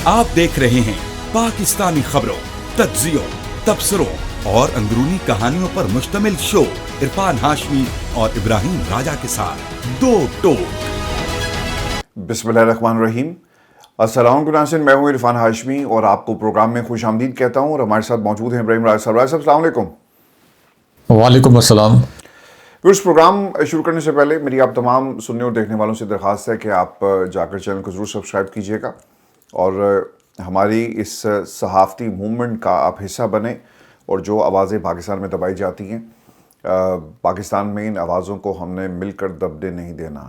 आप देख रहे हैं पाकिस्तानी खबरों, तज्जियों, तबसरों और अंदरूनी कहानियों पर मुश्तमिल शो इरफान हाशमी और इब्राहिम राजा के साथ दो टोक। बिस्मिल्लाहिर्रहमानिर्रहीम। अस्सलाम वालेकुम, मैं हूं इरफान हाशमी और आपको प्रोग्राम में खुश आमदीद कहता हूं। और हमारे साथ मौजूद हैं इब्राहिम राजा साहब। राजा साहब, अस्सलाम वालेकुम। वालेकुम अस्सलाम। इस प्रोग्राम शुरू करने से पहले मेरी आप तमाम सुनने और देखने वालों से दरख्वास्त है कि आप जाकर चैनल को ज़रूर सब्सक्राइब कीजिएगा और हमारी इस सहाफ़ती मूवमेंट का आप हिस्सा बने। और जो आवाज़ें पाकिस्तान में दबाई जाती हैं, पाकिस्तान में इन आवाज़ों को हमने मिलकर दबने नहीं देना।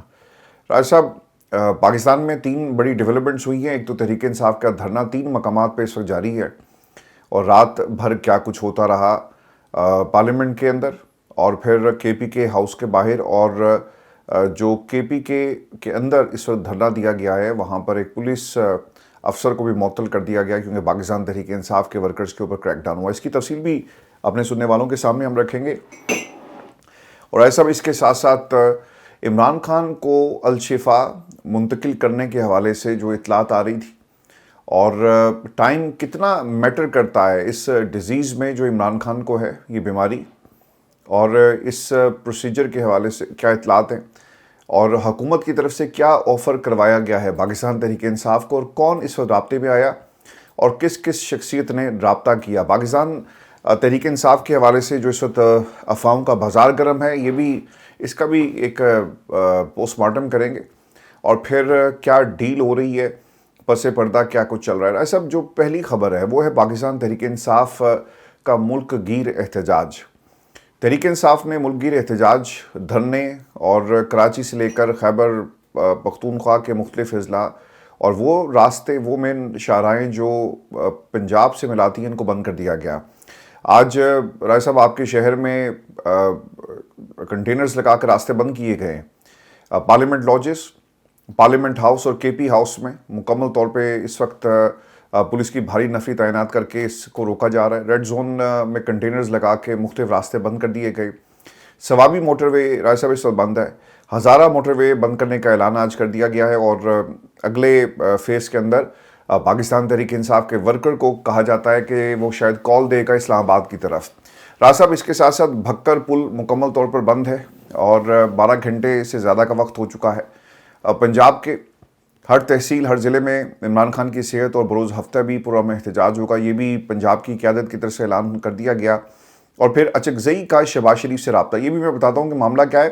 राजा साहब, पाकिस्तान में 3 बड़ी डेवलपमेंट्स हुई हैं। एक तो तहरीक इंसाफ का धरना 3 मकामात पे इस वक्त जारी है और रात भर क्या कुछ होता रहा पार्लियामेंट के अंदर और फिर KPK हाउस के बाहर। और जो KPK के अंदर इस वक्त धरना दिया गया है, वहाँ पर एक पुलिस अफसर को भी मुअत्तल कर दिया गया क्योंकि पाकिस्तान तहरीक इंसाफ के वर्कर्स के ऊपर क्रैकडाउन हुआ। इसकी तफसील भी अपने सुनने वालों के सामने हम रखेंगे। और ऐसा भी इसके साथ साथ इमरान खान को अल-शिफा मुंतकिल करने के हवाले से जो इतलात आ रही थी और टाइम कितना मैटर करता है इस डिज़ीज़ में जो इमरान खान को है, ये बीमारी, और इस प्रोसीजर के हवाले से क्या इतलात हैं और हुकूमत की तरफ से क्या ऑफ़र करवाया गया है पाकिस्तान तहरीक इंसाफ को, और कौन इस वक्त राब्ते में आया और किस किस शख्सियत ने रब्ता किया। पाकिस्तान तहरीक इंसाफ के हवाले से जो इस वक्त अफवाहों का बाज़ार गर्म है, ये भी इसका भी एक पोस्टमार्टम करेंगे। और फिर क्या डील हो रही है, पसे पर्दा क्या कुछ चल रहा है। सब जो पहली खबर है वो है पाकिस्तान तहरीक इंसाफ का मुल्क गिर एहतजाज। तहरीक इंसाफ ने मुल्क गिर एहतजाज, धरने और कराची से लेकर खैबर पख्तूनख्वा के मुख्तलिफ अजला और वो रास्ते, वो मेन शाहराहें जो पंजाब से मिलाती हैं, इनको बंद कर दिया गया। आज राय साहब, आपके शहर में कंटेनर्स लगा कर रास्ते बंद किए गए हैं। पार्लियामेंट लॉजेस, पार्लियामेंट हाउस और KP हाउस में मुकम्मल तौर पे इस वक्त पुलिस की भारी नफरी तैनात करके इसको रोका जा रहा है। रेड जोन में कंटेनर्स लगा के मुख्तलिफ रास्ते बंद कर दिए गए। सवाबी मोटरवे राय साहब इस वक्त बंद है। हज़ारा मोटरवे बंद करने का ऐलान आज कर दिया गया है और अगले फेज़ के अंदर पाकिस्तान तहरीक इंसाफ के वर्कर को कहा जाता है कि वो शायद कॉल देगा इस्लामाबाद की तरफ। राज साहब, इसके साथ साथ भक्कर पुल मुकम्मल तौर पर बंद है और 12 घंटे से ज़्यादा का वक्त हो चुका है। पंजाब के हर तहसील, हर ज़िले में इमरान खान की सेहत और बरोज़ हफ्ता भी पुरअमन एहतजाज होगा। ये भी पंजाब की क़यादत की तरफ से ऐलान कर दिया गया। और फिर अचकज़ई का शहबाज शरीफ से रब्ता, ये भी मैं बताता हूँ कि मामला क्या है।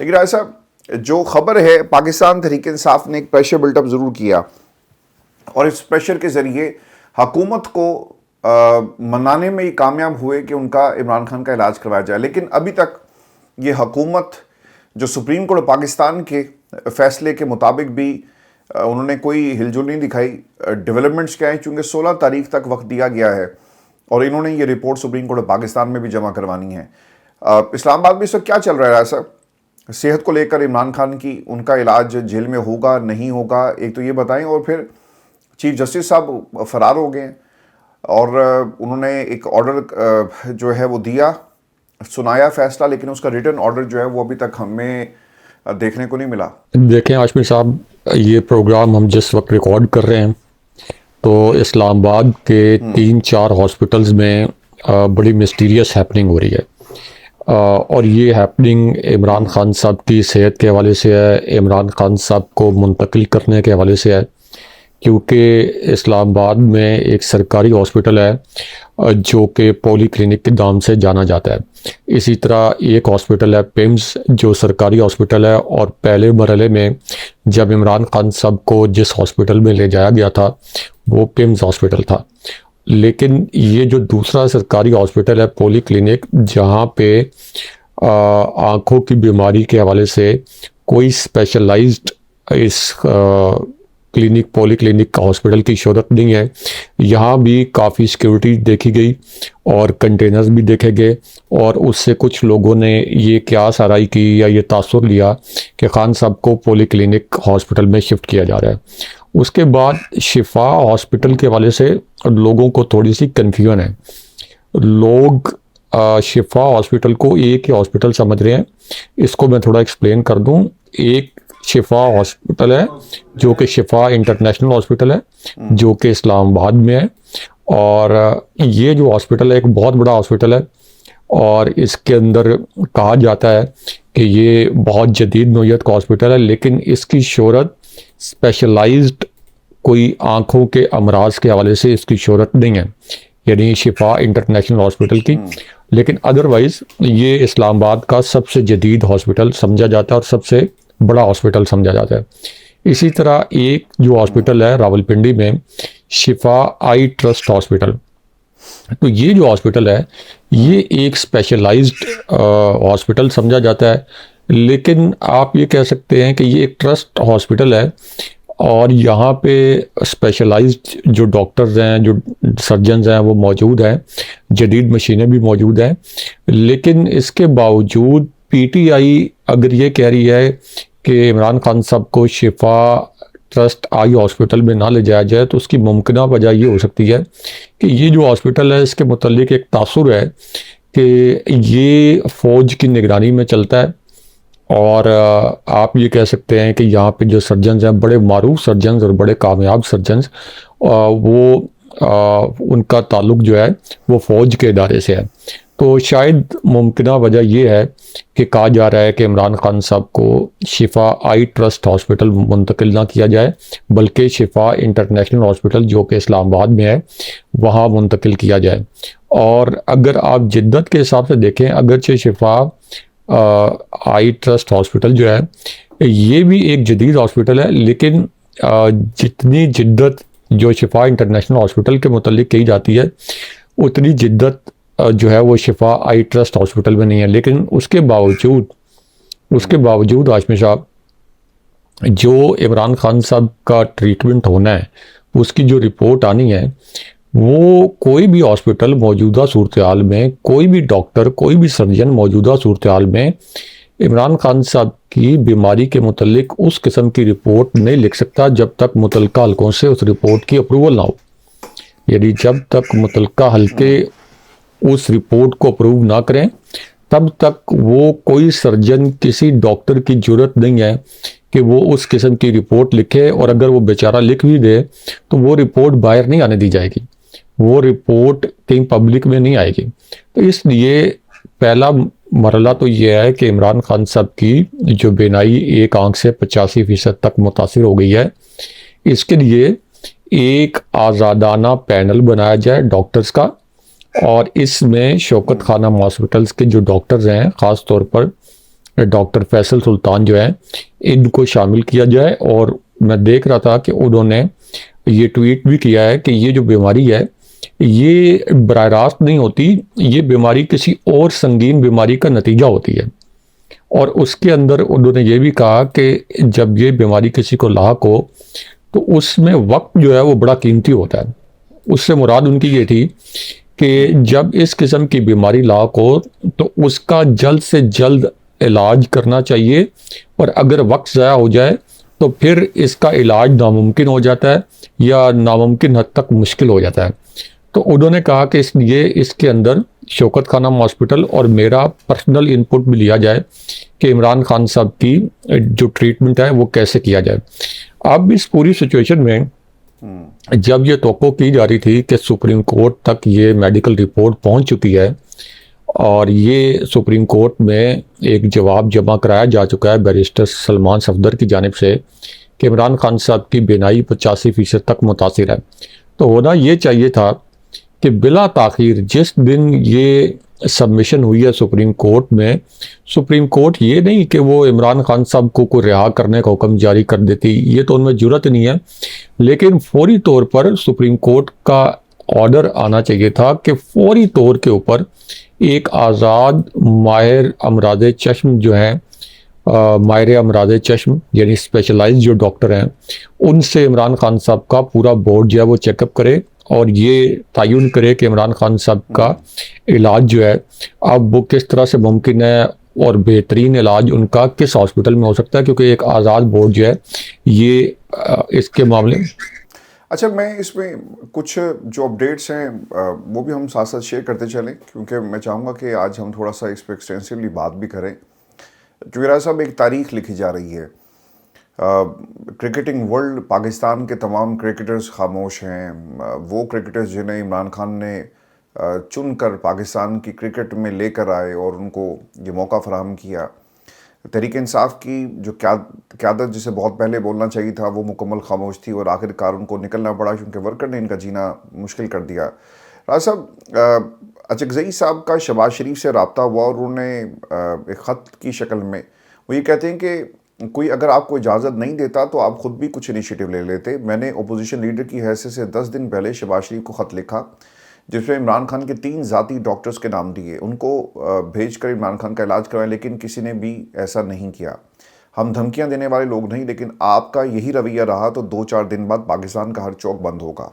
लेकिन राज साहब, जो खबर है, पाकिस्तान तहरीक इंसाफ ने एक प्रेशर बिल्टअप ज़रूर किया और इस प्रेशर के ज़रिए हुकूमत को मनाने में ये कामयाब हुए कि उनका इमरान खान का इलाज करवाया जाए। लेकिन अभी तक ये हुकूमत जो सुप्रीम कोर्ट पाकिस्तान के फ़ैसले के मुताबिक भी उन्होंने कोई हिलजुल नहीं दिखाई। डेवलपमेंट्स क्या है, चूँकि 16 तारीख तक वक्त दिया गया है और इन्होंने ये रिपोर्ट सुप्रीम कोर्ट पाकिस्तान में भी जमा करवानी है। इस्लामाबाद में इस वक्त क्या चल रहा है सर, सेहत को लेकर इमरान खान की, उनका इलाज जेल में होगा नहीं होगा, एक तो ये बताएं। और फिर चीफ जस्टिस साहब फरार हो गए और उन्होंने एक ऑर्डर जो है वो दिया, सुनाया फैसला, लेकिन उसका रिटर्न ऑर्डर जो है वो अभी तक हमें देखने को नहीं मिला। देखें हाशमी साहब, ये प्रोग्राम हम जिस वक्त रिकॉर्ड कर रहे हैं तो इस्लामाबाद के 3-4 हॉस्पिटल्स में बड़ी मिस्टीरियस हैपनिंग हो रही है और ये हैपनिंग इमरान खान साहब की सेहत के हवाले से है, इमरान खान साहब को मुंतकिल करने के हवाले से है। क्योंकि इस्लामाबाद में एक सरकारी हॉस्पिटल है जो कि पॉली क्लिनिक के नाम से जाना जाता है। इसी तरह एक हॉस्पिटल है पिम्स, जो सरकारी हॉस्पिटल है और पहले मरहले में जब इमरान खान साहब को जिस हॉस्पिटल में ले जाया गया था वो पिम्स हॉस्पिटल था। लेकिन ये जो दूसरा सरकारी हॉस्पिटल है पॉली क्लिनिक, जहाँ पे आँखों की बीमारी के हवाले से कोई स्पेशलाइज्ड इस क्लिनिक, पॉली क्लिनिक हॉस्पिटल की शोहरत नहीं है। यहाँ भी काफ़ी सिक्योरिटी देखी गई और कंटेनर्स भी देखे गए और उससे कुछ लोगों ने ये क्यास आराई की या ये तासुर लिया कि खान साहब को पॉली क्लिनिक हॉस्पिटल में शिफ्ट किया जा रहा है। उसके बाद शिफा हॉस्पिटल के हवाले से लोगों को थोड़ी सी कन्फ्यूजन है। लोग शिफा हॉस्पिटल को एक ही हॉस्पिटल समझ रहे हैं। इसको मैं थोड़ा एक्सप्लेन कर दूं। एक शिफा हॉस्पिटल है, जो कि शिफा इंटरनेशनल हॉस्पिटल है, जो कि इस्लामाबाद में है। और ये जो हॉस्पिटल है एक बहुत बड़ा हॉस्पिटल है, और इसके अंदर कहा जाता है कि ये बहुत जदीद नौयत का हॉस्पिटल है, लेकिन इसकी शोहरत स्पेशलाइज्ड कोई आँखों के अमराज के हवाले से इसकी शोहरत नहीं है, यानी शिफा इंटरनेशनल हॉस्पिटल की। लेकिन अदरवाइज़ ये इस्लामाबाद का सबसे जदीद हॉस्पिटल समझा जाता है और सबसे बड़ा हॉस्पिटल समझा जाता है। इसी तरह एक जो हॉस्पिटल है रावलपिंडी में, शिफा आई ट्रस्ट हॉस्पिटल, तो ये जो हॉस्पिटल है ये एक स्पेशलाइज्ड हॉस्पिटल समझा जाता है, लेकिन आप ये कह सकते हैं कि ये एक ट्रस्ट हॉस्पिटल है, और यहाँ पे स्पेशलाइज्ड जो डॉक्टर्स हैं, जो सर्जन्स हैं वो मौजूद हैं, जदीद मशीनें भी मौजूद हैं। लेकिन इसके बावजूद पीटीआई अगर ये कह रही है कि इमरान खान साहब को शिफा ट्रस्ट आई हॉस्पिटल में ना ले जाया जाए, तो उसकी मुमकिन वजह ये हो सकती है कि ये जो हॉस्पिटल है इसके मुतल्लिक एक तासुर है कि ये फ़ौज की निगरानी में चलता है, और आप ये कह सकते हैं कि यहाँ पे जो सर्जन्स हैं, बड़े मारूफ सर्जन्स और बड़े कामयाब सर्जन्स, उनका ताल्लुक जो है वो फ़ौज के इदारे से है। तो शायद मुमकिन वजह ये है कि कहा जा रहा है कि इमरान खान साहब को शिफा आई ट्रस्ट हॉस्पिटल मुंतकिल ना किया जाए, बल्कि शिफा इंटरनेशनल हॉस्पिटल जो कि इस्लामाबाद में है वहाँ मुंतकिल किया जाए। और अगर आप जिद्दत के हिसाब से देखें, अगरचे शिफा आई ट्रस्ट हॉस्पिटल जो है ये भी एक जदीद हॉस्पिटल है, लेकिन जितनी जिद्दत जो शिफा इंटरनेशनल हॉस्पिटल के मुतल्लिक की जाती है उतनी जिद्दत जो है वो शिफा आई ट्रस्ट हॉस्पिटल में नहीं है। लेकिन उसके बावजूद हाशमी साहब, जो इमरान खान साहब का ट्रीटमेंट होना है उसकी जो रिपोर्ट आनी है, वो कोई भी हॉस्पिटल मौजूदा सूरत हाल में, कोई भी डॉक्टर, कोई भी सर्जन मौजूदा सूरत हाल में इमरान खान साहब की बीमारी के मुतल्लिक उस किस्म की रिपोर्ट नहीं लिख सकता जब तक मुतलका हल्कों से उस रिपोर्ट की अप्रूवल ना हो। यानी जब तक मुतलका हल्के उस रिपोर्ट को अप्रूव ना करें, तब तक वो कोई सर्जन, किसी डॉक्टर की जरूरत नहीं है कि वो उस किस्म की रिपोर्ट लिखे, और अगर वो बेचारा लिख भी दे तो वो रिपोर्ट बाहर नहीं आने दी जाएगी, वो रिपोर्ट कहीं पब्लिक में नहीं आएगी। तो इसलिए पहला मरला तो ये है कि इमरान खान साहब की जो बीनाई एक आंख से 85% तक मुतासिर हो गई है, इसके लिए एक आज़ादाना पैनल बनाया जाए डॉक्टर्स का, और इसमें शौकत खानम हॉस्पिटल्स के जो डॉक्टर्स हैं, ख़ास तौर पर डॉक्टर फैसल सुल्तान जो हैं, इनको शामिल किया जाए। और मैं देख रहा था कि उन्होंने ये ट्वीट भी किया है कि ये जो बीमारी है ये बराह रास्त नहीं होती, ये बीमारी किसी और संगीन बीमारी का नतीजा होती है। और उसके अंदर उन्होंने ये भी कहा कि जब ये बीमारी किसी को लाक हो तो उसमें वक्त जो है वो बड़ा कीमती होता है। उससे मुराद उनकी ये थी कि जब इस किस्म की बीमारी लाक हो तो उसका जल्द से जल्द इलाज करना चाहिए, और अगर वक्त ज़ाया हो जाए तो फिर इसका इलाज नामुमकिन हो जाता है या नामुमकिन हद तक मुश्किल हो जाता है। तो उन्होंने कहा कि इसलिए इसके अंदर शौकत खानम हॉस्पिटल और मेरा पर्सनल इनपुट भी लिया जाए कि इमरान खान साहब की जो ट्रीटमेंट है वो कैसे किया जाए। अब इस पूरी सिचुएशन में जब ये तवक्को की जा रही थी कि सुप्रीम कोर्ट तक ये मेडिकल रिपोर्ट पहुंच चुकी है, और ये सुप्रीम कोर्ट में एक जवाब जमा कराया जा चुका है बैरिस्टर सलमान सफदर की जानिब से कि इमरान खान साहब की बीनाई 85% तक मुतासिर है, तो होना ये चाहिए था कि बिला ताख़ीर जिस दिन ये सबमिशन हुई है सुप्रीम कोर्ट में, सुप्रीम कोर्ट ये नहीं कि वो इमरान खान साहब को रिहा करने का हुक्म जारी कर देती, ये तो उनमें जुर्रत नहीं है, लेकिन फौरी तौर पर सुप्रीम कोर्ट का ऑर्डर आना चाहिए था कि फौरी तौर के ऊपर एक आज़ाद माहिर अमराज चश्म जो हैं, माहिर अमराज चश्म यानी स्पेशलाइज्ड जो डॉक्टर हैं, उनसे इमरान खान साहब का पूरा बोर्ड जो है वो चेकअप करे और ये तयन करे कि इमरान खान साहब का इलाज जो है अब वो किस तरह से मुमकिन है और बेहतरीन इलाज उनका किस हॉस्पिटल में हो सकता है, क्योंकि एक आज़ाद बोर्ड जो है ये इसके मामले में। अच्छा, मैं इसमें कुछ जो अपडेट्स हैं वो भी हम साथ साथ शेयर करते चलें, क्योंकि मैं चाहूँगा कि आज हम थोड़ा सा इस पर एक्सटेंसिवली बात भी करें। क्योंकि राजा साहब एक तारीख लिखी जा रही है क्रिकेटिंग वर्ल्ड, पाकिस्तान के तमाम क्रिकेटर्स खामोश हैं। वो क्रिकेटर्स जिन्हें इमरान खान ने चुनकर पाकिस्तान की क्रिकेट में लेकर आए और उनको ये मौका फराहम किया। तहरीक इंसाफ की जो क़यादत जिसे बहुत पहले बोलना चाहिए था, वो मुकम्मल खामोश थी और आखिरकार उनको निकलना पड़ा क्योंकि वर्कर ने इनका जीना मुश्किल कर दिया। राज साहब, अचकज़ई साहब का शहबाज शरीफ से रब्ता हुआ और उन्होंने एक ख़त की शक्ल में वो ये कहते हैं कि कोई अगर आपको इजाज़त नहीं देता तो आप ख़ुद भी कुछ इनिशिएटिव ले लेते। मैंने अपोजिशन लीडर की हैसियत से 10 दिन पहले शहबाज शरीफ को ख़त लिखा जिसमें इमरान खान के 3 ज़ाती डॉक्टर्स के नाम दिए, उनको भेज कर इमरान खान का इलाज करवाएं, लेकिन किसी ने भी ऐसा नहीं किया। हम धमकियां देने वाले लोग नहीं, लेकिन आपका यही रवैया रहा तो 2-4 दिन बाद पाकिस्तान का हर चौक बंद होगा,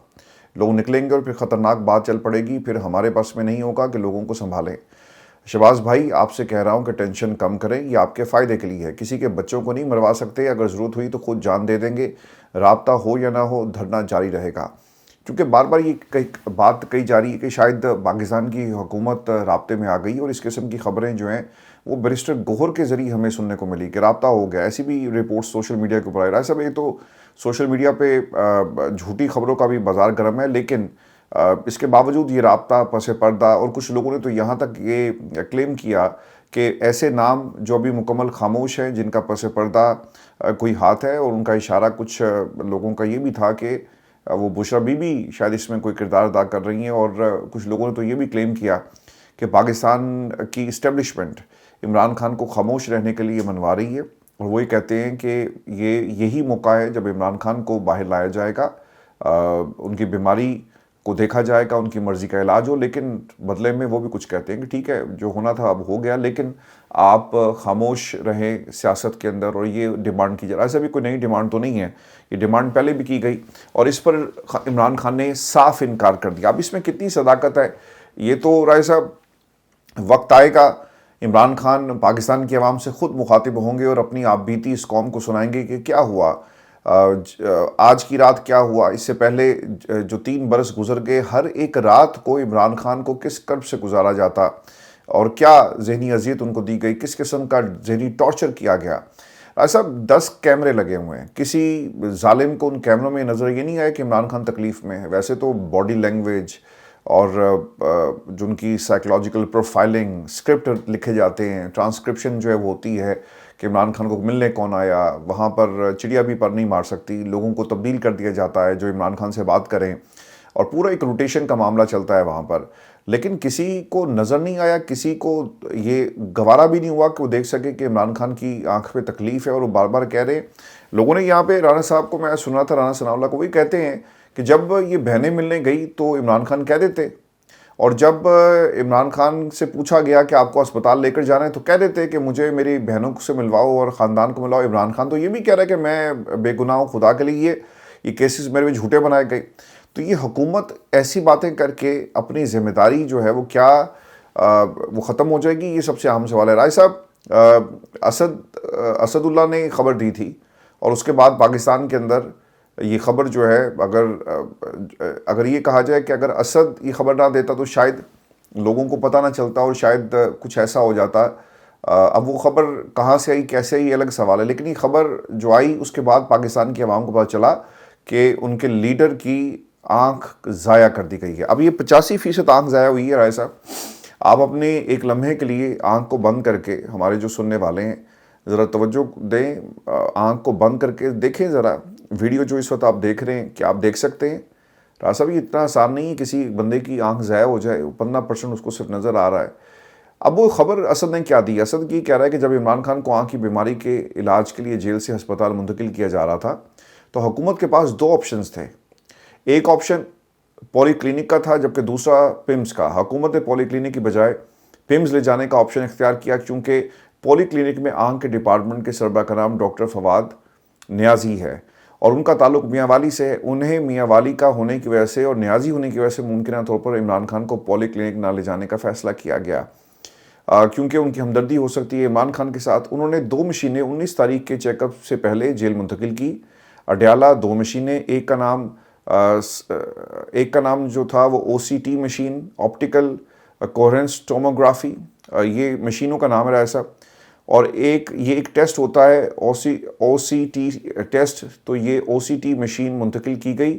लोग निकलेंगे और फिर ख़तरनाक बात चल पड़ेगी, फिर हमारे पास में नहीं होगा कि लोगों को संभालें। शहबाज भाई, आपसे कह रहा हूँ कि टेंशन कम करें, ये आपके फ़ायदे के लिए है। किसी के बच्चों को नहीं मरवा सकते, अगर ज़रूरत हुई तो खुद जान दे देंगे। राब्ता हो या ना हो, धरना जारी रहेगा। क्योंकि बार बार ये बात कही जा रही है कि शायद पाकिस्तान की हुकूमत राब्ते में आ गई और इस किस्म की ख़बरें जो हैं वो बैरिस्टर गोहर के ज़रिए हमें सुनने को मिली कि राब्ता हो गया। ऐसी भी रिपोर्ट सोशल मीडिया के ऊपर आ रहा है। सब ये तो सोशल मीडिया पे झूठी खबरों का भी बाज़ार गर्म है, लेकिन इसके बावजूद ये राब्ता पसे पर्दा, और कुछ लोगों ने तो यहाँ तक ये क्लेम किया कि ऐसे नाम जो अभी मुकम्मल खामोश हैं, जिनका पसे पर्दा कोई हाथ है, और उनका इशारा कुछ लोगों का ये भी था कि वो बुशरा बीबी शायद इसमें कोई किरदार अदा कर रही हैं। और कुछ लोगों ने तो ये भी क्लेम किया कि पाकिस्तान की इस्टेब्लिशमेंट इमरान खान को खामोश रहने के लिए मनवा रही है, और वो ये कहते हैं कि यही मौका है जब इमरान खान को बाहर लाया जाएगा, उनकी बीमारी को देखा जाएगा, उनकी मर्ज़ी का इलाज हो, लेकिन बदले में वो भी कुछ कहते हैं कि ठीक है, जो होना था अब हो गया, लेकिन आप खामोश रहें सियासत के अंदर। और ये डिमांड की जा रहा है। ऐसा भी कोई नई डिमांड तो नहीं है, ये डिमांड पहले भी की गई और इस पर इमरान खान ने साफ इनकार कर दिया। अब इसमें कितनी सदाकत है, ये तो राय साहब वक्त आएगा, इमरान खान पाकिस्तान की आवाम से ख़ुद मुखातिब होंगे और अपनी आप बीती इस कौम को सुनाएंगे कि क्या हुआ, आज की रात क्या हुआ, इससे पहले जो 3 बरस गुजर गए, हर एक रात को इमरान खान को किस कर्ब से गुजारा जाता और क्या जहनी अजियत उनको दी गई, किस किस्म का जहनी टॉर्चर किया गया। ऐसा 10 कैमरे लगे हुए हैं, किसी जालिम को उन कैमरों में नज़र ये नहीं आया कि इमरान खान तकलीफ़ में है। वैसे तो बॉडी लैंग्वेज और जो उनकी साइकोलॉजिकल प्रोफाइलिंग, स्क्रिप्ट लिखे जाते हैं, ट्रांसक्रिप्शन जो है वो होती है कि इमरान खान को मिलने कौन आया, वहाँ पर चिड़िया भी पर नहीं मार सकती, लोगों को तब्दील कर दिया जाता है जो इमरान खान से बात करें, और पूरा एक रोटेशन का मामला चलता है वहाँ पर। लेकिन किसी को नज़र नहीं आया, किसी को ये गवारा भी नहीं हुआ कि वो देख सके कि इमरान खान की आंख पे तकलीफ़ है और वो बार बार कह रहे हैं। लोगों ने यहाँ पे राना साहब को, मैं सुना था, राना सनाउल्लाह को, वही कहते हैं कि जब ये बहनें मिलने गई तो इमरान खान कह देते, और जब इमरान खान से पूछा गया कि आपको अस्पताल लेकर जाना है तो कह देते कि मुझे मेरी बहनों से मिलवाओ और ख़ानदान को मिलवाओ। इमरान खान तो ये भी कह रहा है कि मैं बेगुनाह हूँ, खुदा के लिए ये केसेस मेरे में झूठे बनाए गए। तो ये हुकूमत ऐसी बातें करके अपनी ज़िम्मेदारी जो है वो क्या वो ख़त्म हो जाएगी, ये सबसे अहम सवाल है। राय साहब, असदुल्ला ने खबर दी थी और उसके बाद पाकिस्तान के अंदर ये खबर जो है, अगर ये कहा जाए कि अगर असद ये खबर ना देता तो शायद लोगों को पता ना चलता और शायद कुछ ऐसा हो जाता। अब वो खबर कहाँ से आई, कैसे आई, ये अलग सवाल है, लेकिन ये खबर जो आई उसके बाद पाकिस्तान की आवाम को पता चला कि उनके लीडर की आंख ज़ाया कर दी गई है। अब ये 85% आंख ज़ाया हुई है। राय साहब, आप अपने एक लम्हे के लिए आंख को बंद करके, हमारे जो सुनने वाले हैं ज़रा तवज्जो दें, आंख को बंद करके देखें ज़रा वीडियो जो इस वक्त आप देख रहे हैं, क्या आप देख सकते हैं? राज साहब, ये इतना आसान नहीं है किसी बंदे की आंख ज़ाया हो जाए, 15% उसको सिर्फ नज़र आ रहा है। अब वो खबर असद ने क्या दी, असद की कह रहा है कि जब इमरान खान को आंख की बीमारी के इलाज के लिए जेल से अस्पताल मुंतकिल किया जा रहा था तो हुकूमत के पास 2 ऑप्शंस थे। एक ऑप्शन पॉलीक्लिनिक का था, जबकि दूसरा पिम्स का। हुकूमत ने पॉलीक्लिनिक की बजाय पिम्स ले जाने का ऑप्शन इख्तियार किया, क्योंकि पॉलीक्लिनिक में आंख के डिपार्टमेंट के सरबराह का नाम डॉक्टर फवाद नियाजी है और उनका ताल्लुक मियांवाली से है। उन्हें मियांवाली का होने की वजह से और नियाजी होने की वजह से मुमकिन तौर पर इमरान खान को पॉलीक्लिनिक ना ले जाने का फ़ैसला किया गया, क्योंकि उनकी हमदर्दी हो सकती है इमरान खान के साथ। उन्होंने 2 मशीनें 19 तारीख के चेकअप से पहले जेल मुंतकिल की। अडयाला 2 मशीनें, एक का नाम जो था वो OCT machine, optical coherence tomography, ये मशीनों का नाम है ऐसा। और ये एक टेस्ट होता है OCT टेस्ट। तो ये OCT मशीन मुंतकिल की गई,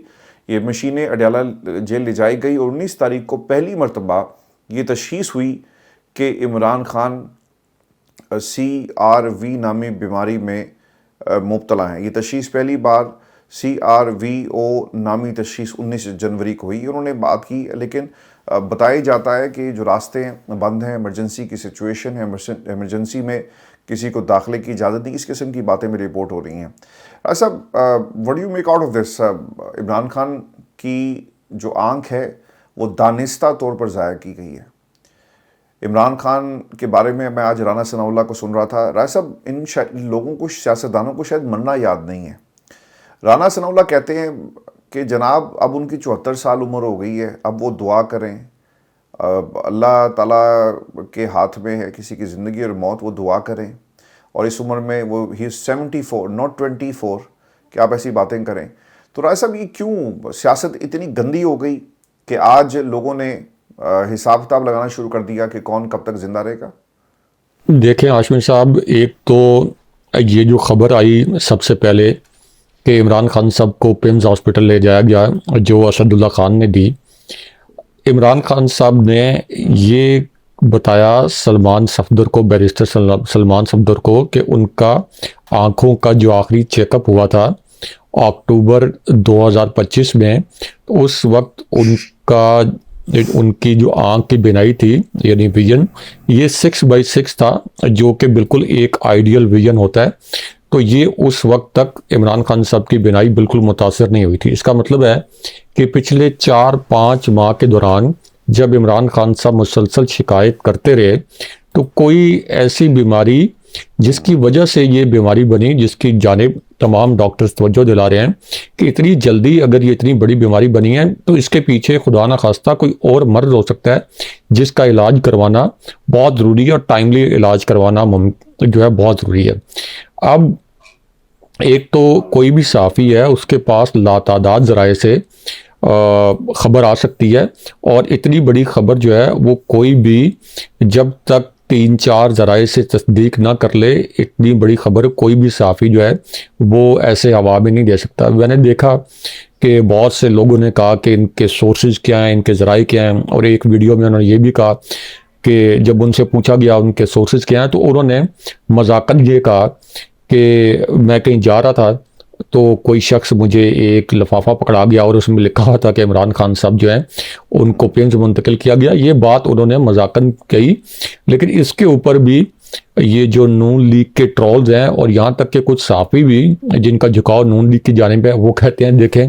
ये मशीनें अडयाला जेल ले जाई गई और 19 तारीख को पहली मरतबा ये तशख़ीस हुई कि इमरान खान CRV नामी बीमारी में मुब्तला हैं। ये तशख़ीस पहली बार CRVO नामी तशख़ीस 19 जनवरी को हुई। उन्होंने बात की, लेकिन बताया जाता है कि जो रास्ते बंद हैं, इमरजेंसी की सिचुएशन है, इमरजेंसी में किसी को दाखिले की इजाज़त नहीं, इस किस्म की बातें में रिपोर्ट हो रही हैं। ऐसा what do you make out of this? Imran Khan की जो आंख है वो दानिस्ता तौर पर ज़ाया की गई है। इमरान खान के बारे में मैं आज राना सनाउल्लाह को सुन रहा था। राय साहब, इन लोगों को, सियासतदानों को शायद मरना याद नहीं है। राना सनाउल्लाह कहते हैं कि जनाब अब उनकी 74 साल उम्र हो गई है, अब वो दुआ करें, अल्लाह ताला के हाथ में है किसी की ज़िंदगी और मौत, वो दुआ करें। और इस उम्र में वो ही 74 नॉट 24 कि आप ऐसी बातें करें। तो राय साहब, ये क्यों सियासत इतनी गंदी हो गई कि आज लोगों ने हिसाब किताब लगाना शुरू कर दिया कि कौन कब तक जिंदा रहेगा? देखें हाशमी साहब, एक तो ये जो खबर आई सबसे पहले कि इमरान खान साहब को पिम्स हॉस्पिटल ले जाया गया, जो असदुल्ला खान ने दी। इमरान खान साहब ने ये बताया सलमान सफदर को, बैरिस्टर सलमान सफदर को, कि उनका आँखों का जो आखिरी चेकअप हुआ था अक्टूबर 2025 में, उस वक्त उनकी जो आँख की बिनाई थी यानी विजन, ये 6/6 था, जो कि बिल्कुल एक आइडियल विजन होता है। तो ये उस वक्त तक इमरान खान साहब की बिनाई बिल्कुल मुतासर नहीं हुई थी। इसका मतलब है कि पिछले 4-5 माह के दौरान जब इमरान खान साहब मुसलसल शिकायत करते रहे, तो कोई ऐसी बीमारी जिसकी वजह से ये बीमारी बनी, जिसकी जानिब तमाम डॉक्टर्स तवज्जो दिला रहे हैं कि इतनी जल्दी अगर ये इतनी बड़ी बीमारी बनी है तो इसके पीछे खुदा ना खास्ता कोई और मर्ज हो सकता है जिसका इलाज करवाना बहुत ज़रूरी है, और टाइमली इलाज करवाना जो है बहुत ज़रूरी है। अब एक तो कोई भी सहाफ़ी है, उसके पास लातादाद ज़राए से ख़बर आ सकती है, और इतनी बड़ी ख़बर जो है वो कोई भी जब तक 3-4 ज़राए से तस्दीक ना कर ले, इतनी बड़ी ख़बर कोई भी सहाफ़ी जो है वो ऐसे हवा में नहीं दे सकता। मैंने देखा कि बहुत से लोगों ने कहा कि इनके सोर्सेज क्या हैं, इनके ज़राए क्या हैं, और एक वीडियो में उन्होंने ये भी कहा कि जब उनसे पूछा गया उनके सोर्सेज क्या हैं, तो उन्होंने मजाकन ये कहा कि मैं कहीं जा रहा था तो कोई शख्स मुझे एक लिफाफा पकड़ा गया और उसमें लिखा हुआ था कि इमरान खान साहब जो हैं उनको पिम्स मुंतकिल किया गया। ये बात उन्होंने मजाकन कही, लेकिन इसके ऊपर भी ये जो नून लीग के ट्रोल्स हैं, और यहाँ तक के कुछ सहाफ़ी भी जिनका झुकाव नून लीग की जानिब है, वो कहते हैं देखें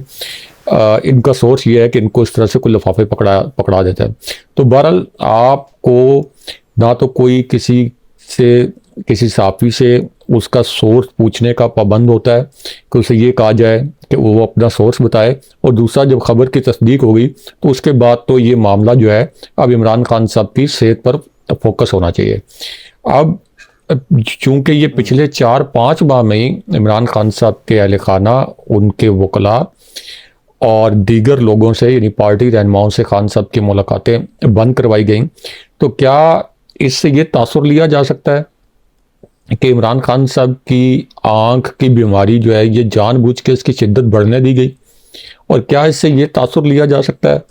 इनका सोर्स ये है कि इनको इस तरह से कोई लिफाफे पकड़ा देता है। तो बहरहाल आपको ना तो कोई किसी सहाफ़ी से उसका सोर्स पूछने का पाबंद होता है कि उसे ये कहा जाए कि वो अपना सोर्स बताए, और दूसरा जब खबर की तस्दीक हो गई तो उसके बाद तो ये मामला जो है अब इमरान खान साहब की सेहत पर फोकस होना चाहिए। अब चूँकि ये पिछले 4-5 माह में ही इमरान खान साहब के अहल खाना, उनके वकला और दीगर लोगों से यानी पार्टी रहनुमाओं से खान साहब की मुलाकातें बंद करवाई गई, तो क्या इससे ये तासुर लिया जा सकता है कि इमरान खान साहब की आँख की बीमारी जो है ये जानबूझ के इसकी शिद्दत बढ़ने दी गई? और क्या इससे ये तासुर लिया जा सकता है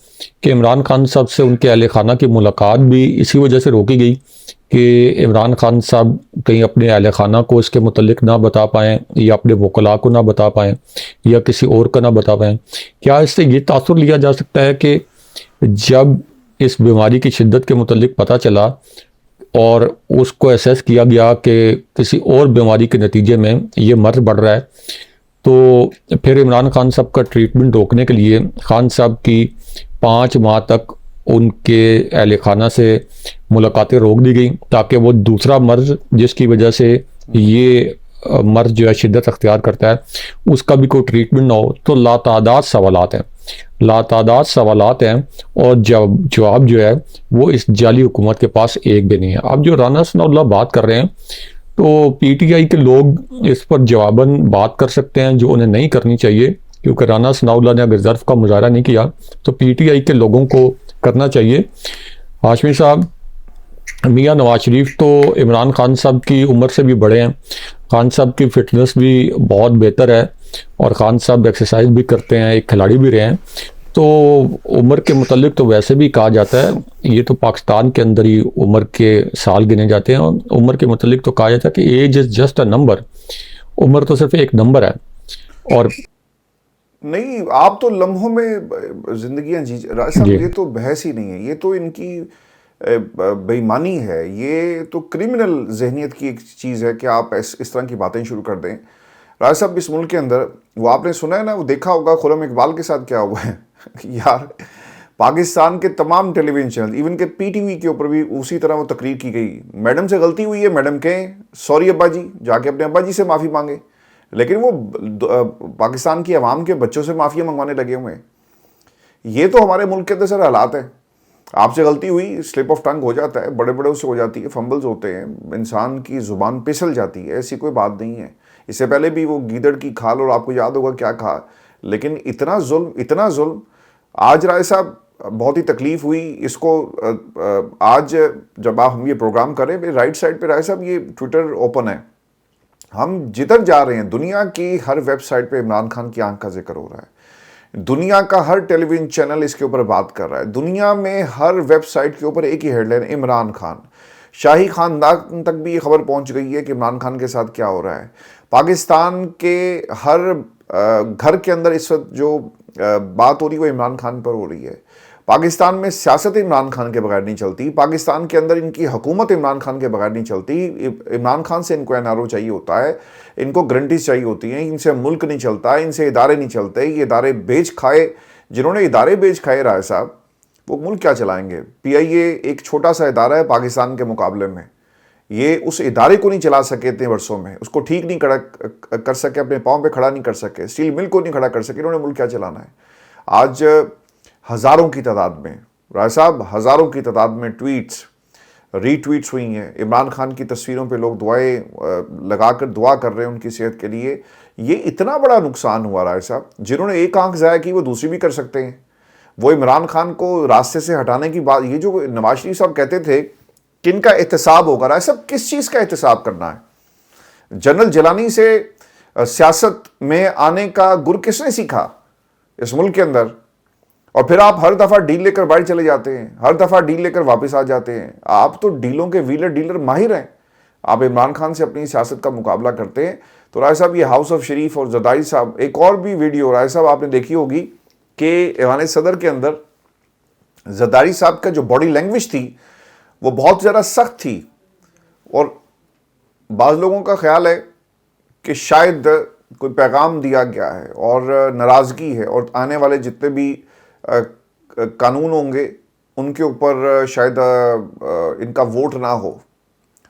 कि इमरान खान साहब से उनके अहले खाना की मुलाकात भी इसी वजह से रोकी गई कि इमरान खान साहब कहीं अपने अहले खाना को इसके मुतल्लिक ना बता पाएँ, या अपने वकला को ना बता पाएँ, या किसी और को ना बता पाएँ? क्या इससे ये तासुर लिया जा सकता है कि जब इस बीमारी की शिद्दत के मुतल्लिक पता चला और उसको एसेस किया गया कि किसी और बीमारी के नतीजे में ये मर्ज बढ़ रहा है, तो फिर इमरान खान साहब का ट्रीटमेंट रोकने के लिए खान साहब की 5 माह तक उनके अहले खाना से मुलाकातें रोक दी गई, ताकि वो दूसरा मर्ज जिसकी वजह से ये मर्ज जो है शिद्दत अख्तियार करता है उसका भी कोई ट्रीटमेंट ना हो। तो लातादाद सवालात हैं और जवाब जो है वो इस जाली हुकूमत के पास एक भी नहीं है। अब जो राना सनाउल्लाह बात कर रहे हैं, तो पीटीआई के लोग इस पर जवाबन बात कर सकते हैं जो उन्हें नहीं करनी चाहिए, क्योंकि राना सनाउल्लाह ने अगर ज़र्फ का मुजाहरा नहीं किया तो पीटीआई के लोगों को करना चाहिए। हाशमी साहब, मियां नवाज शरीफ तो इमरान खान साहब की उम्र से भी बड़े हैं, खान साहब की फ़िटनेस भी बहुत बेहतर है और खान साहब एक्सरसाइज भी करते हैं, एक खिलाड़ी भी रहे हैं। तो उम्र के मुतालिक तो वैसे भी कहा जाता है, ये तो पाकिस्तान के अंदर ही उम्र के साल गिने जाते हैं, और उम्र के मुतालिक तो कहा जाता है कि age is just a number, उम्र तो सिर्फ एक नंबर है। और नहीं, आप तो लम्हों में जिंदगियां जी राज साहब, जी। ये तो बहस ही नहीं है, ये तो इनकी बेईमानी है, ये तो क्रिमिनल जहनियत की एक चीज़ है कि आप इस तरह की बातें शुरू कर दें। राज साहब, इस मुल्क के अंदर वो आपने सुना है ना, वो देखा होगा खुर्रम इकबाल के साथ क्या हुआ है यार, पाकिस्तान के तमाम टेलीविजन चैनल, इवन के पीटीवी के ऊपर भी उसी तरह वो तकरीर की गई, मैडम से गलती हुई है, मैडम कहें सॉरी अब्बा जी, जाके अपने अब्बा जी से माफ़ी मांगे। लेकिन वो पाकिस्तान की आवाम के बच्चों से माफ़िया मंगवाने लगे हुए हैं। ये तो हमारे मुल्क के अंदर सर हालात हैं। आपसे गलती हुई, स्लिप ऑफ टंग हो जाता है, बड़े बड़े उससे हो जाती है, फंबल्स होते हैं, इंसान की ज़ुबान पिसल जाती है, ऐसी कोई बात नहीं है। इससे पहले भी वो गीदड़ की खाल, और आपको याद होगा क्या कहा, लेकिन इतना जुल्म आज राय साहब बहुत ही तकलीफ हुई इसको। आज जब हम ये प्रोग्राम करें, मेरे राइट साइड पे राय साहब ये ट्विटर ओपन है, हम जिधर जा रहे हैं दुनिया की हर वेबसाइट पे इमरान खान की आंख का जिक्र हो रहा है, दुनिया का हर टेलीविजन चैनल इसके ऊपर बात कर रहा है, दुनिया में हर वेबसाइट के ऊपर एक ही हेडलाइन, इमरान खान। शाही खानदान तक भी ये खबर पहुंच गई है कि इमरान खान के साथ क्या हो रहा है। पाकिस्तान के हर घर के अंदर इस वक्त जो बात हो रही है वो इमरान खान पर हो रही है। पाकिस्तान में सियासत इमरान खान के बगैर नहीं चलती, पाकिस्तान के अंदर इनकी हुकूमत इमरान खान के बगैर नहीं चलती। इमरान खान से इनको एनआरओ चाहिए होता है, इनको गारंटीज चाहिए होती हैं, इनसे मुल्क नहीं चलता, इनसे इदारे नहीं चलते। ये इदारे बेच खाए, जिन्होंने इदारे बेच खाए राय साहब, वो मुल्क क्या चलाएंगे। पीआईए एक छोटा सा इदारा है पाकिस्तान के मुकाबले में, ये उस इदारे को नहीं चला सके इतने वर्षों में, उसको ठीक नहीं कर सके, अपने पाँव पे खड़ा नहीं कर सके, स्टील मिल को नहीं खड़ा कर सके, इन्होंने मुल्क क्या चलाना है। आज हज़ारों की तादाद में राय साहब, हज़ारों की तादाद में ट्वीट्स, रीट्वीट्स हुई हैं, इमरान खान की तस्वीरों पे लोग दुआएं लगाकर दुआ कर रहे हैं उनकी सेहत के लिए। ये इतना बड़ा नुकसान हुआ राय साहब, जिन्होंने एक आंख ज़ाया की वो दूसरी भी कर सकते हैं। वो इमरान खान को रास्ते से हटाने की बात, ये जो नवाज शरीफ साहब कहते थे किनका एहतसाब होगा, राय साहब किस चीज़ का एहतसाब करना है। जनरल जिलानी से सियासत में आने का गुर किसने सीखा इस मुल्क के अंदर, और फिर आप हर दफ़ा डील लेकर बाहर चले जाते हैं, हर दफ़ा डील लेकर वापस आ जाते हैं। आप तो डीलों के व्हीलर डीलर माहिर हैं। आप इमरान खान से अपनी सियासत का मुकाबला करते हैं। तो राय साहब, ये हाउस ऑफ शरीफ और जरदारी साहब, एक और भी वीडियो राय साहब आपने देखी होगी कि ऐवान सदर के अंदर जरदारी साहब का जो बॉडी लैंग्वेज थी वो बहुत ज़्यादा सख्त थी, और बाज़ लोगों का ख्याल है कि शायद कोई पैगाम दिया गया है और नाराज़गी है, और आने वाले जितने भी कानून होंगे उनके ऊपर शायद इनका वोट ना हो।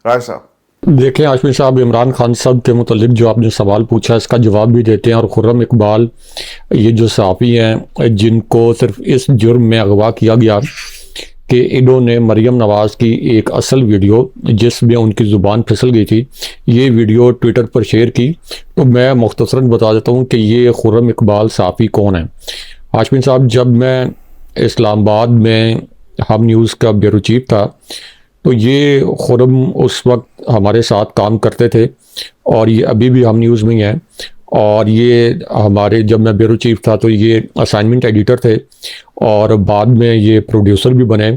राय साहब देखें हाशमी साहब, इमरान खान साहब के मुतालिक जो आपने सवाल पूछा इसका जवाब भी देते हैं। और खुर्रम इकबाल, ये जो सहाफ़ी हैं जिनको सिर्फ इस जुर्म में अगवा किया गया कि इन्होंने मरियम नवाज़ की एक असल वीडियो जिसमें उनकी ज़ुबान फिसल गई थी, ये वीडियो ट्विटर पर शेयर की। तो मैं मुख्तसरन बता देता हूँ कि ये खुर्रम इकबाल सहाफ़ी कौन है। हाशमी साहब, जब मैं इस्लामाबाद में हम न्यूज़ का ब्यूरो चीफ था तो ये खुर्रम उस वक्त हमारे साथ काम करते थे, और ये अभी भी हम न्यूज़ में ही हैं। और ये हमारे, जब मैं ब्यूरो चीफ था तो ये असाइनमेंट एडिटर थे, और बाद में ये प्रोड्यूसर भी बने।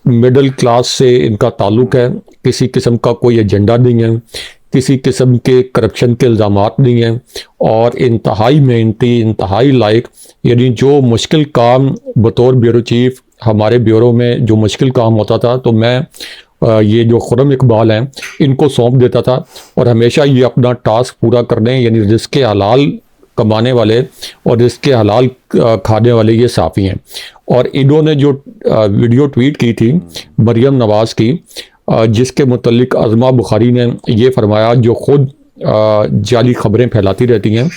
मिडिल क्लास से इनका ताल्लुक़ है, किसी किस्म का कोई एजेंडा नहीं है, किसी किस्म के करप्शन के इल्ज़ामात नहीं हैं, और इंतहाई मेहनती, इंतहाई लायक। यानी जो मुश्किल काम बतौर ब्यूरो चीफ हमारे ब्यूरो में जो मुश्किल काम होता था तो मैं ये जो खुर्रम इकबाल हैं इनको सौंप देता था, और हमेशा ये अपना टास्क पूरा करने, यानी रिज़्क़ हलाल कमाने वाले और रिज़्क़ हलाल खाने वाले ये साफ़ी हैं। और इन्होंने जो वीडियो ट्वीट की थी मरियम नवाज़ की, जिसके मुतल्लिक अज़मा बुखारी ने ये फरमाया, जो ख़ुद जाली खबरें फैलाती रहती हैं,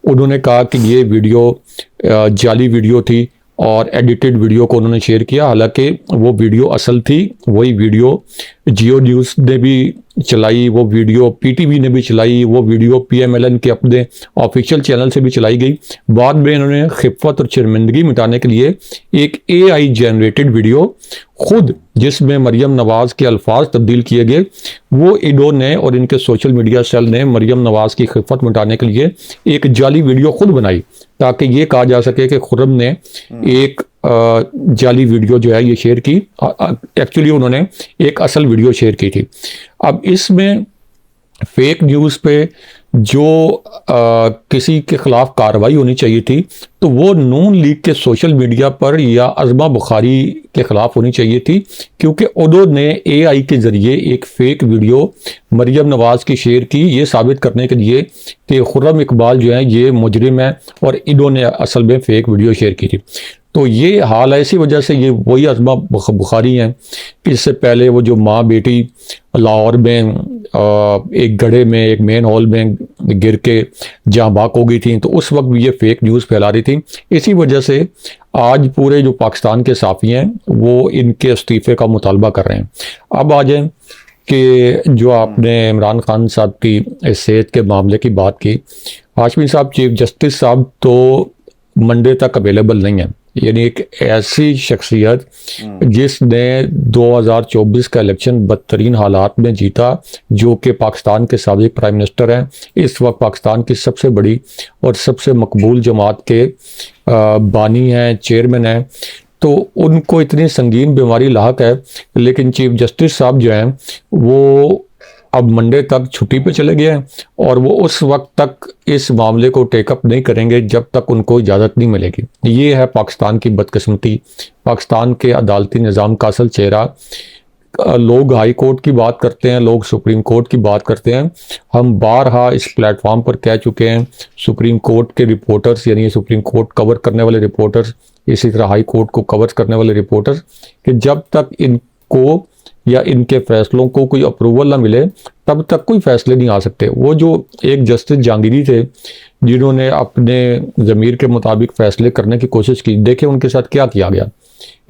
उन्होंने कहा कि ये वीडियो जाली वीडियो थी और एडिटेड वीडियो को उन्होंने शेयर किया। हालांकि वो वीडियो असल थी, वही वीडियो जियो न्यूज़ ने भी चलाई, वो वीडियो पीटीवी ने भी चलाई, वो वीडियो पीएमएलएन के अपने ऑफिशियल चैनल से भी चलाई गई। बाद में इन्होंने खिफ़्फ़त और शर्मिंदगी मिटाने के लिए एक एआई जनरेटेड वीडियो खुद, जिसमें मरियम नवाज के अल्फाज तब्दील किए गए, वो इडो ने और इनके सोशल मीडिया सेल ने मरियम नवाज की खिफ़्फ़त मिटाने के लिए एक जाली वीडियो खुद बनाई, ताकि ये कहा जा सके कि खुर्रम ने एक जाली वीडियो जो है ये शेयर की। एक्चुअली उन्होंने एक असल वीडियो शेयर की थी। अब इसमें फेक न्यूज़ पे जो किसी के खिलाफ कार्रवाई होनी चाहिए थी, तो वो नून लीग के सोशल मीडिया पर या अज़मा बुखारी के खिलाफ होनी चाहिए थी, क्योंकि उन्होंने एआई के ज़रिए एक फ़ेक वीडियो मरियम नवाज़ की शेयर की, ये साबित करने के लिए कि खुर्रम इकबाल जो है ये मुजरिम है और इन्होंने असल में फ़ेक वीडियो शेयर की थी। तो ये हाल है, इसी वजह से ये वही अज़मा बुखारी हैं। इससे पहले वो जो माँ बेटी लाहौर में एक गड्ढे में, एक मेन हॉल में गिर के जहाँ बाक हो गई थी, तो उस वक्त भी ये फेक न्यूज़ फैला रही थी। इसी वजह से आज पूरे जो पाकिस्तान के साफ़ी हैं वो इनके इस्तीफ़े का मुतालबा कर रहे हैं। अब आ जाए कि जो आपने इमरान खान साहब की सेहत के मामले की बात की, हाशमी साहब चीफ जस्टिस साहब तो मंडे तक अवेलेबल नहीं है। यानी एक ऐसी शख्सियत जिसने 2024 का इलेक्शन बदतरीन हालात में जीता, जो कि पाकिस्तान के साबिक प्राइम मिनिस्टर हैं, इस वक्त पाकिस्तान की सबसे बड़ी और सबसे मकबूल जमात के बानी हैं, चेयरमैन हैं, तो उनको इतनी संगीन बीमारी लाहक है। लेकिन चीफ जस्टिस साहब जो हैं वो अब मंडे तक छुट्टी पे चले गए हैं और वो उस वक्त तक इस मामले को टेकअप नहीं करेंगे जब तक उनको इजाज़त नहीं मिलेगी। ये है पाकिस्तान की बदकिस्मती, पाकिस्तान के अदालती निज़ाम का असल चेहरा। लोग हाई कोर्ट की बात करते हैं, लोग सुप्रीम कोर्ट की बात करते हैं। हम बारहा इस प्लेटफॉर्म पर कह चुके हैं, सुप्रीम कोर्ट के रिपोर्टर्स, यानी सुप्रीम कोर्ट कवर करने वाले रिपोर्टर्स, इसी तरह हाई कोर्ट को कवर करने वाले रिपोर्टर्स, कि जब तक इनको या इनके फैसलों को कोई अप्रूवल ना मिले तब तक कोई फैसले नहीं आ सकते। वो जो एक जस्टिस जहांगीरी थे जिन्होंने अपने ज़मीर के मुताबिक फैसले करने की कोशिश की, देखे उनके साथ क्या किया गया।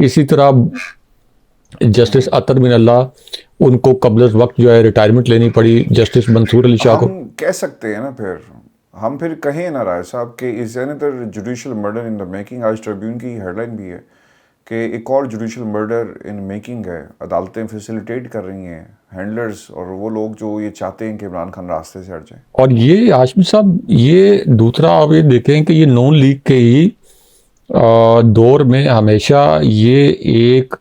इसी तरह जस्टिस अतर बिन अल्लाह, उनको कब्ल वक्त जो है रिटायरमेंट लेनी पड़ी। जस्टिस मंसूर अली शाह को हम कह सकते हैं ना, फिर हम फिर कहें ना राय साहब कि is another judicial murder in the making. आज ट्रिब्यून की हेडलाइन भी है कि एक और जुडिशियल मर्डर इन मेकिंग है। अदालतें फैसिलिटेट कर रही हैं हैंडलर्स और वो लोग जो ये चाहते हैं कि इमरान खान रास्ते से हट जाए। और ये हाशमी साहब, ये दूसरा आप ये देखें कि ये नून लीग के ही दौर में हमेशा ये एक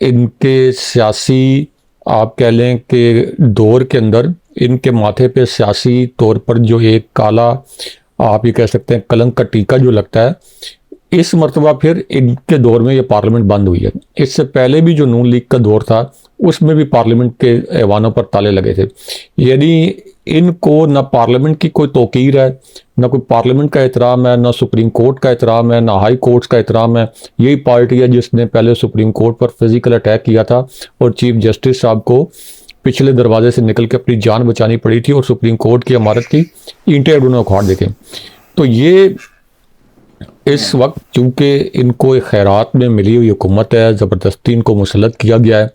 इनके सियासी, आप कह लें कि दौर के अंदर इनके माथे पे सियासी तौर पर जो एक काला, आप ये कह सकते हैं कलंक का टीका जो लगता है, इस मरतबा फिर इनके दौर में ये पार्लियामेंट बंद हुई है। इससे पहले भी जो नून लीग का दौर था उसमें भी पार्लियामेंट के ऐवानों पर ताले लगे थे। यानी इनको ना पार्लियामेंट की कोई तौकीर है, ना कोई पार्लियामेंट का एहतराम है, ना सुप्रीम कोर्ट का एहतराम है, ना हाई कोर्ट्स का एहतराम है। यही पार्टी है जिसने पहले सुप्रीम कोर्ट पर फिजिकल अटैक किया था और चीफ जस्टिस साहब को पिछले दरवाजे से निकल के अपनी जान बचानी पड़ी थी और सुप्रीम कोर्ट की इमारत की ईंटें उन्होंने उखाड़ दी थी। तो ये इस वक्त चूँकि इनको एक खैरात में मिली हुई हुकूमत है, ज़बरदस्ती इनको मुसल्लत किया गया है,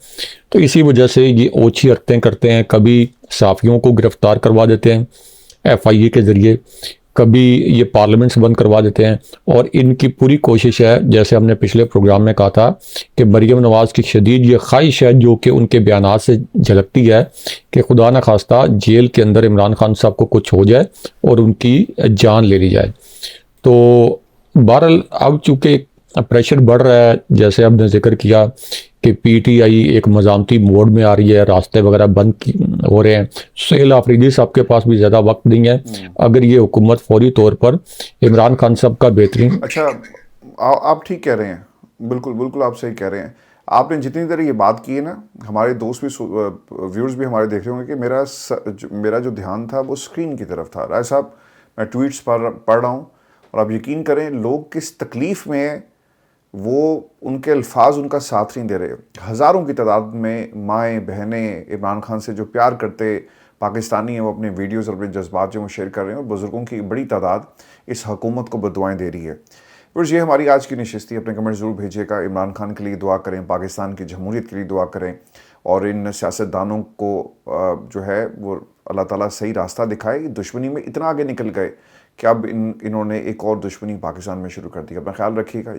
तो इसी वजह से ये ओछी हरकतें करते हैं। कभी सहाफ़ियों को गिरफ़्तार करवा देते हैं FIA के ज़रिए, कभी ये पार्लियामेंट्स बंद करवा देते हैं। और इनकी पूरी कोशिश है, जैसे हमने पिछले प्रोग्राम में कहा था, कि मरियम नवाज़ की शदीद ये ख्वाहिश है जो कि उनके बयानात से झलकती है कि खुदा न खास्ता जेल के अंदर इमरान खान साहब को कुछ हो जाए और उनकी जान ले ली जाए। तो बहरहाल अब चूँकि प्रेशर बढ़ रहा है, जैसे आपने जिक्र किया कि PTI एक मज़ामती मोड में आ रही है, रास्ते वगैरह बंद हो रहे हैं। सुहेल आफरीदी साहब के पास भी ज़्यादा वक्त नहीं है। अगर ये हुकूमत फौरी तौर पर इमरान खान साहब का बेहतरीन, अच्छा आप ठीक कह रहे हैं, बिल्कुल बिल्कुल आप सही कह रहे हैं। आपने जितनी देर ये बात की है ना, हमारे दोस्त भी, व्यूअर्स भी हमारे देख रहे होंगे कि मेरा जो ध्यान था वो स्क्रीन की तरफ था। राय साहब, मैं ट्वीट्स पढ़ रहा हूँ और आप यकीन करें लोग किस तकलीफ़ में हैं, वो उनके अल्फाज उनका साथ नहीं दे रहे। हज़ारों की तादाद में माएँ बहनें इमरान खान से जो प्यार करते पाकिस्तानी हैं, वो अपने वीडियोज़ और अपने जज्बात जो वो शेयर कर रहे हैं, और बुज़ुर्गों की बड़ी तादाद इस हुकूमत को बददुआएं दे रही है। और ये हमारी आज की नशिस्त थी। अपने कमेंट ज़रूर भेजिएगा। इमरान खान के लिए दुआ करें, पाकिस्तान की जमहूरियत के लिए दुआ करें और इन सियासतदानों को जो है वो अल्लाह ताला सही रास्ता दिखाए। दुश्मनी में इतना आगे निकल गए कि अब इन्होंने एक और दुश्मनी पाकिस्तान में शुरू कर दी। अपना ख्याल रखिएगा।